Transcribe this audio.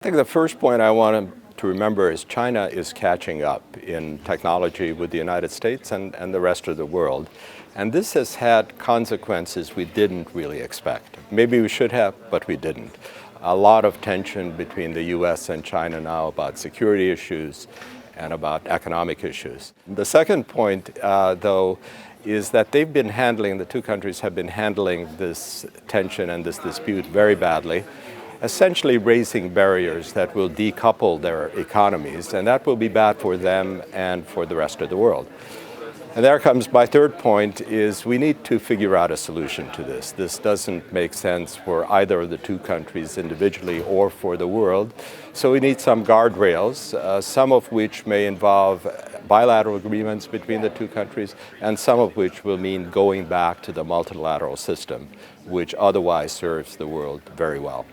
I think the first point I want to remember is China is catching up in technology with the United States and the rest of the world. And this has had consequences we didn't really expect. Maybe we should have, but we didn't. A lot of tension between the US and China now about security issues and about economic issues. The second point, though, is that the two countries have been handling this tension and this dispute very badly, essentially raising barriers that will decouple their economies, and that will be bad for them and for the rest of the world. And there comes my third point, is we need to figure out a solution to this. This doesn't make sense for either of the two countries individually or for the world. So we need some guardrails, some of which may involve bilateral agreements between the two countries, and some of which will mean going back to the multilateral system, which otherwise serves the world very well.